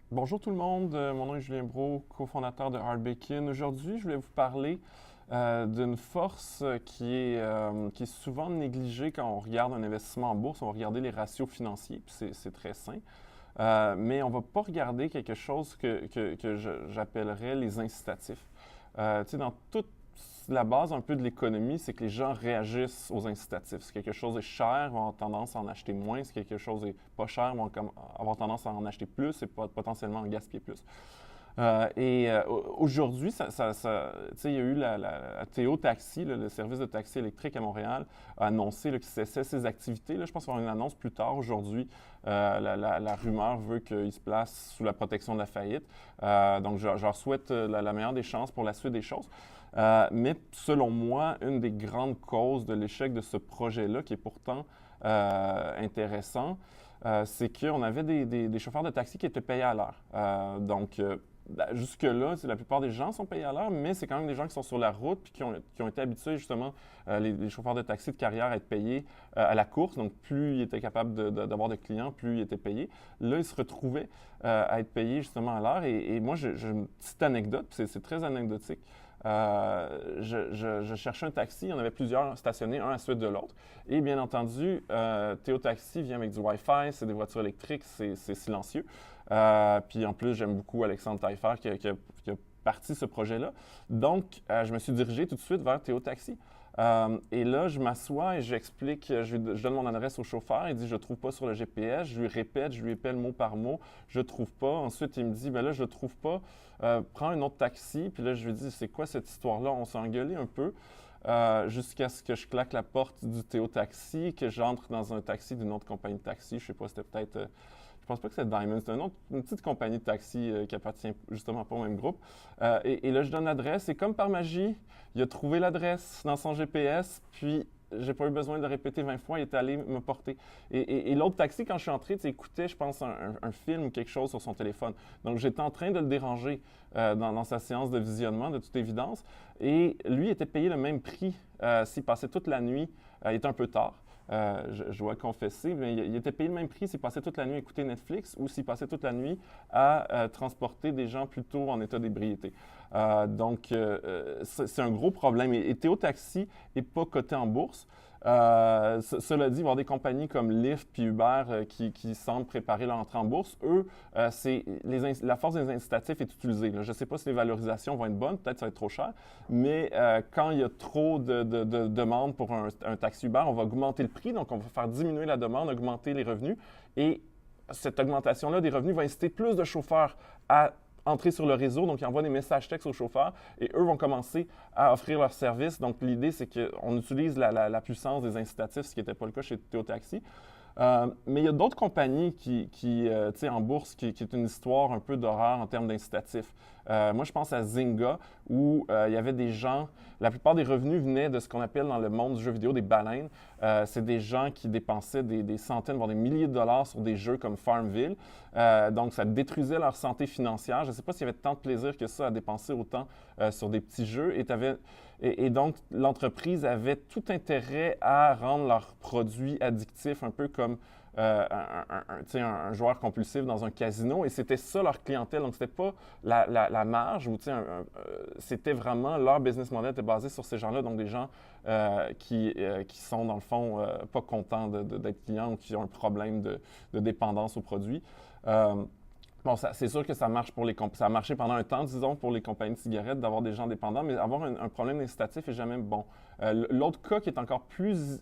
Bonjour tout le monde, mon nom est Julien Brault, cofondateur de Hard Bacon. Aujourd'hui, je voulais vous parler d'une force qui est souvent négligée quand on regarde un investissement en bourse. On va regarder les ratios financiers, puis c'est très sain. Mais on ne va pas regarder quelque chose que j'appellerais les incitatifs. Tu sais, dans toute la base un peu de l'économie, c'est que les gens réagissent aux incitatifs. Si quelque chose est cher, ils vont avoir tendance à en acheter moins. Si quelque chose est pas cher, ils vont avoir tendance à en acheter plus et potentiellement en gaspiller plus. Aujourd'hui, il y a eu la Théo Taxi, le service de taxi électrique à Montréal, a annoncé qu'il cessait ses activités. Là, je pense qu'il va y avoir une annonce plus tard aujourd'hui. La rumeur veut qu'il se place sous la protection de la faillite. Donc, je leur souhaite la meilleure des chances pour la suite des choses. Mais selon moi, une des grandes causes de l'échec de ce projet-là, qui est pourtant intéressant, c'est qu'on avait des chauffeurs de taxi qui étaient payés à l'heure. Jusque-là, la plupart des gens sont payés à l'heure, mais c'est quand même des gens qui sont sur la route et qui ont été habitués justement, les chauffeurs de taxi de carrière, à être payés à la course. Donc, plus ils étaient capables d'avoir de clients, plus ils étaient payés. Là, ils se retrouvaient à être payés justement à l'heure. Et moi, j'ai une petite anecdote, c'est très anecdotique. Je cherchais un taxi, il y en avait plusieurs stationnés, un à la suite de l'autre. Et bien entendu, Théo Taxi vient avec du Wi-Fi, c'est des voitures électriques, c'est silencieux. Puis en plus, j'aime beaucoup Alexandre Taillefer qui a parti ce projet-là. Donc, je me suis dirigé tout de suite vers Théo Taxi. Et là, je m'assois et j'explique, je donne mon adresse au chauffeur. Il dit, je ne trouve pas sur le GPS. Je lui répète, je lui épelle mot par mot, je ne trouve pas. Ensuite, il me dit, ben là, je ne trouve pas. Prends un autre taxi. Puis là, je lui dis, c'est quoi cette histoire-là? On s'est engueulé un peu jusqu'à ce que je claque la porte du Théo Taxi, que j'entre dans un taxi d'une autre compagnie de taxi. Je ne sais pas, c'était peut-être. Je pense pas que c'est Diamond, c'est une petite compagnie de taxi qui appartient justement pas au même groupe. Et là, je donne l'adresse et comme par magie, il a trouvé l'adresse dans son GPS, puis j'ai pas eu besoin de le répéter 20 fois, il est allé me porter. Et l'autre taxi, quand je suis entré, il écoutait, je pense, un film ou quelque chose sur son téléphone. Donc, j'étais en train de le déranger dans sa séance de visionnement, de toute évidence. Et lui était payé le même prix s'il passait toute la nuit. Il était un peu tard. Je dois confesser, mais il était payé le même prix s'il passait toute la nuit à écouter Netflix ou s'il passait toute la nuit à transporter des gens plutôt en état d'ébriété. C'est un gros problème. Et Théo Taxi n'est pas coté en bourse. Cela dit, il va y avoir des compagnies comme Lyft puis Uber qui semblent préparer leur entrée en bourse. Eux, la force des incitatifs est utilisée. Là. Je ne sais pas si les valorisations vont être bonnes, peut-être que ça va être trop cher, mais quand il y a trop de demandes pour un taxi Uber, on va augmenter le prix, donc on va faire diminuer la demande, augmenter les revenus. Et cette augmentation-là des revenus va inciter plus de chauffeurs à entrer sur le réseau, donc ils envoient des messages textes aux chauffeurs et eux vont commencer à offrir leurs services. Donc l'idée, c'est qu'on utilise la puissance des incitatifs, ce qui n'était pas le cas chez Théo Taxi. Mais il y a d'autres compagnies tu sais, en bourse qui est une histoire un peu d'horreur en termes d'incitatifs. Moi, je pense à Zynga, où il y avait des gens, la plupart des revenus venaient de ce qu'on appelle dans le monde du jeu vidéo des baleines. C'est des gens qui dépensaient des centaines, voire des milliers de dollars sur des jeux comme Farmville. Donc, ça détruisait leur santé financière. Je ne sais pas s'il y avait tant de plaisir que ça à dépenser autant sur des petits jeux. Et donc, l'entreprise avait tout intérêt à rendre leurs produits addictifs, un peu comme un joueur compulsif dans un casino. Et c'était ça leur clientèle. Donc, c'était pas la marge, ou c'était vraiment leur business model était basé sur ces gens-là. Donc, des gens qui sont, dans le fond, pas contents d'être clients ou qui ont un problème de dépendance aux produits. Bon, c'est sûr que ça marche ça a marché pendant un temps, disons, pour les compagnies de cigarettes d'avoir des gens dépendants, mais avoir un problème incitatif est jamais bon. L'autre cas qui est encore plus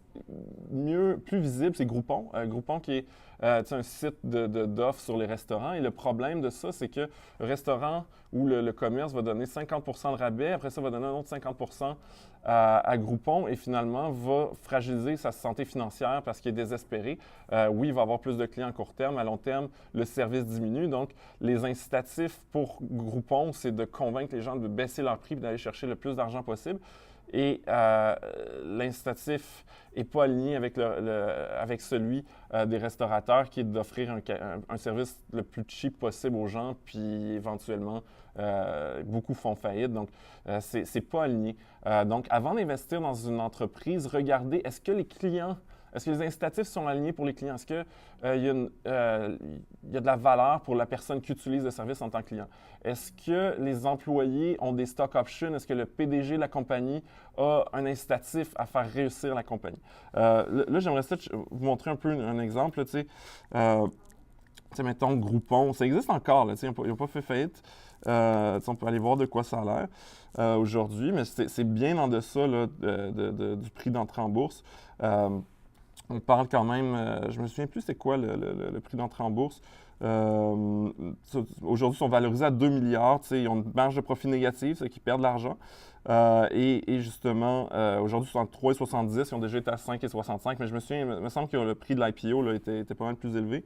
visible, c'est Groupon. Groupon qui est un site d'offres sur les restaurants. Et le problème de ça, c'est que le restaurant ou le commerce va donner 50 de rabais, après ça va donner un autre 50 à Groupon et finalement va fragiliser sa santé financière parce qu'il est désespéré. Oui, il va avoir plus de clients à court terme, à long terme, le service diminue. Donc, les incitatifs pour Groupon, c'est de convaincre les gens de baisser leur prix et d'aller chercher le plus d'argent possible. Et l'incitatif n'est pas aligné avec celui des restaurateurs qui est d'offrir un service le plus cheap possible aux gens, puis éventuellement, beaucoup font faillite. Donc, c'est pas aligné. Donc, avant d'investir dans une entreprise, regardez est-ce que les clients Est-ce que les incitatifs sont alignés pour les clients? Est-ce qu'il y a de la valeur pour la personne qui utilise le service en tant que client? Est-ce que les employés ont des stock options? Est-ce que le PDG de la compagnie a un incitatif à faire réussir la compagnie? Là, j'aimerais vous montrer un peu un exemple. Tu sais, mettons Groupon, ça existe encore, là, ils n'ont pas fait faillite. On peut aller voir de quoi ça a l'air aujourd'hui, mais c'est bien en deçà là, du prix d'entrée en bourse. On parle quand même, je me souviens plus c'est quoi le prix d'entrée en bourse. Aujourd'hui, ils sont valorisés à 2 milliards. Ils ont une marge de profit négative, c'est qu'ils perdent de l'argent. Et justement, aujourd'hui, ils sont entre 3,70, ils ont déjà été à 5,65, mais je me souviens, il me semble que le prix de l'IPO était pas mal plus élevé.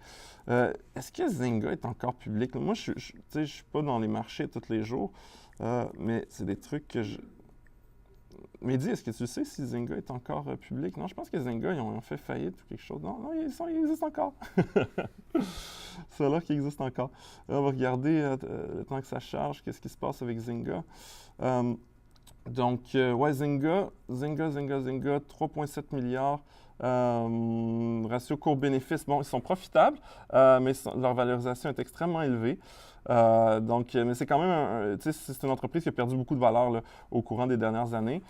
Est-ce que Zynga est encore public? Moi, je ne suis pas dans les marchés tous les jours, mais c'est des trucs que je... Mehdi, est-ce que tu sais si Zynga est encore public? Non, je pense que Zynga, ils ont fait faillite ou quelque chose. Non, ils existent encore. Ça a l'air qu'ils existent encore. Là, on va regarder le temps que ça charge, qu'est-ce qui se passe avec Zynga. Ouais, Zynga, 3,7 milliards. Ratio court-bénéfice, bon, ils sont profitables, mais leur valorisation est extrêmement élevée. Mais c'est quand même, c'est une entreprise qui a perdu beaucoup de valeur là, au courant des dernières années.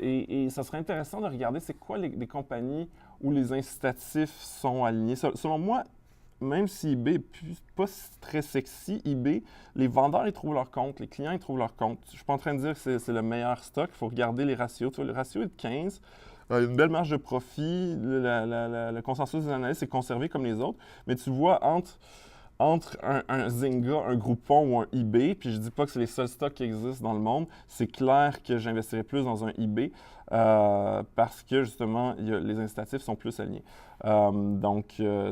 Et ça serait intéressant de regarder c'est quoi les compagnies où les incitatifs sont alignés. Selon moi, même si eBay n'est pas très sexy, eBay, les vendeurs, ils trouvent leur compte, les clients, ils trouvent leur compte. Je ne suis pas en train de dire que c'est le meilleur stock, il faut regarder les ratios. Tu vois, le ratio est de 15. Une belle marge de profit, le consensus des analystes est conservé comme les autres, mais tu vois, entre un Zynga, un Groupon ou un eBay, puis je ne dis pas que c'est les seuls stocks qui existent dans le monde, c'est clair que j'investirais plus dans un eBay parce que justement, les incitatifs sont plus alignés.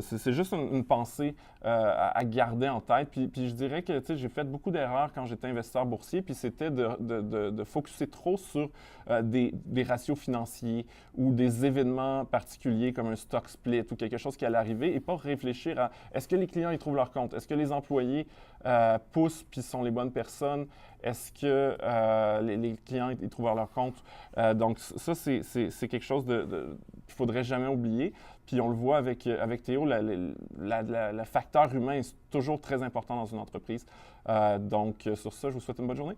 C'est juste une pensée à garder en tête. Puis je dirais que j'ai fait beaucoup d'erreurs quand j'étais investisseur boursier, puis c'était de focuser trop sur des ratios financiers ou des événements particuliers comme un stock split ou quelque chose qui allait arriver et pas réfléchir à est-ce que les clients ils trouvent leur compte, est-ce que les employés poussent puis sont les bonnes personnes, est-ce que les clients ils trouvent leur compte. Donc ça, c'est quelque chose qu'il ne faudrait jamais oublier. Puis on le voit avec Théo, le facteur humain est toujours très important dans une entreprise. Sur ça, je vous souhaite une bonne journée.